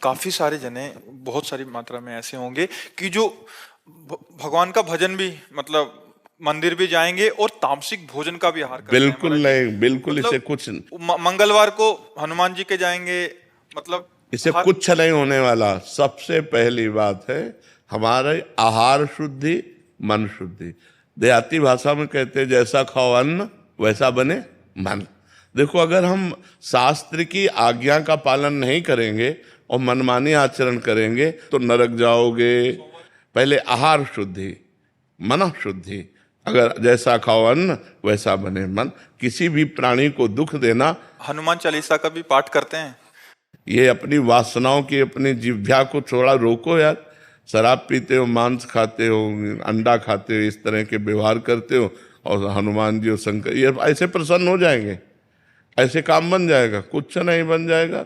काफी सारे जने बहुत सारी मात्रा में ऐसे होंगे कि जो भगवान का भजन भी मतलब मंदिर भी जाएंगे और तामसिक भोजन का भी आहार करते हैं बिल्कुल महाराज जी। नहीं, बिल्कुल इसे मतलब कुछ मंगलवार को हनुमान जी के जाएंगे, मतलब इसे हर कुछ नहीं होने वाला। सबसे पहली बात है हमारे आहार शुद्धि, मन शुद्धि। देहाती भाषा में कहते हैं जैसा खाओ अन्न वैसा बने मन। देखो, अगर हम शास्त्र की आज्ञा का पालन नहीं करेंगे और मनमानी आचरण करेंगे तो नरक जाओगे। पहले आहार शुद्धि, मन शुद्धि। अगर जैसा खाओ अन्न वैसा बने मन। किसी भी प्राणी को दुख देना, हनुमान चालीसा का भी पाठ करते हैं। ये अपनी वासनाओं की, अपनी जिह्वा को थोड़ा रोको यार। शराब पीते हो, मांस खाते हो, अंडा खाते हो, इस तरह के व्यवहार करते हो और हनुमान जी और शंकर ये ऐसे प्रसन्न हो जाएंगे, ऐसे काम बन जाएगा? कुछ नहीं बन जाएगा।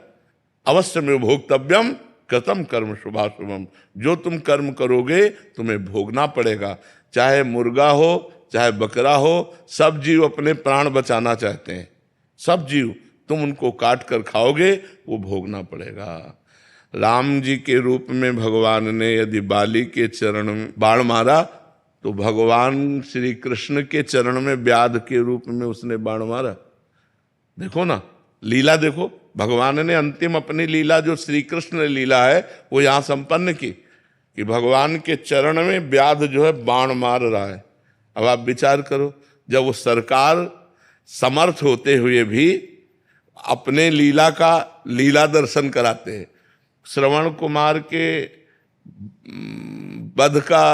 अवश्य में भोक्तव्यम कृतम कर्म शुभाशुभम। जो तुम कर्म करोगे तुम्हें भोगना पड़ेगा। चाहे मुर्गा हो चाहे बकरा हो, सब जीव अपने प्राण बचाना चाहते हैं। सब जीव, तुम उनको काट कर खाओगे वो भोगना पड़ेगा। राम जी के रूप में भगवान ने यदि बाली के चरण में बाण मारा तो भगवान श्री कृष्ण के चरण में व्याध के रूप में उसने बाण मारा। देखो ना, लीला देखो। भगवान ने अंतिम अपनी लीला जो श्री कृष्ण लीला है वो यहां संपन्न की कि भगवान के चरण में व्याध जो है बाण मार रहा है। अब आप विचार करो, जब वो सरकार समर्थ होते हुए भी अपने लीला का लीला दर्शन कराते हैं। श्रवण कुमार के वध का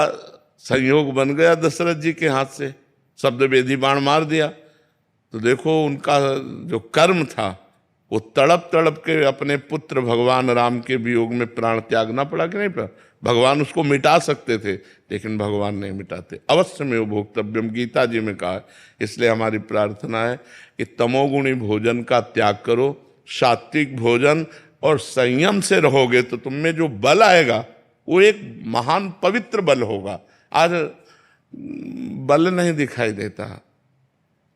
संयोग बन गया दशरथ जी के हाथ से, शब्द वेदी बाण मार दिया। तो देखो उनका जो कर्म था वो तड़प तड़प के अपने पुत्र भगवान राम के वियोग में प्राण त्यागना पड़ा कि नहीं पड़ा? भगवान उसको मिटा सकते थे लेकिन भगवान नहीं मिटाते। अवश्य में वो भोक्तव्यम गीता जी में कहा है। इसलिए हमारी प्रार्थना है कि तमोगुणी भोजन का त्याग करो, सात्विक भोजन और संयम से रहोगे तो तुम में जो बल आएगा वो एक महान पवित्र बल होगा। आज बल नहीं दिखाई देता,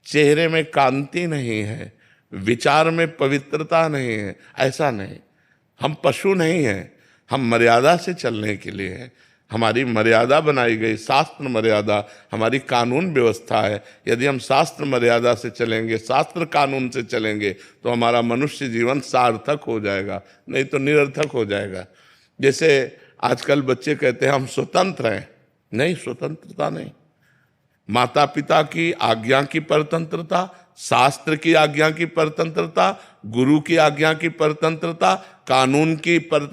चेहरे में कांति नहीं है, विचार में पवित्रता नहीं है। ऐसा नहीं, हम पशु नहीं हैं, हम मर्यादा से चलने के लिए हैं। हमारी मर्यादा बनाई गई, शास्त्र मर्यादा हमारी कानून व्यवस्था है। यदि हम शास्त्र मर्यादा से चलेंगे, शास्त्र कानून से चलेंगे तो हमारा मनुष्य जीवन सार्थक हो जाएगा, नहीं तो निरर्थक हो जाएगा। जैसे आजकल बच्चे कहते हैं हम स्वतंत्र हैं। नहीं, स्वतंत्रता नहीं। माता पिता की आज्ञा की परतंत्रता, शास्त्र की आज्ञा की परतंत्रता, गुरु की आज्ञा की परतंत्रता, कानून की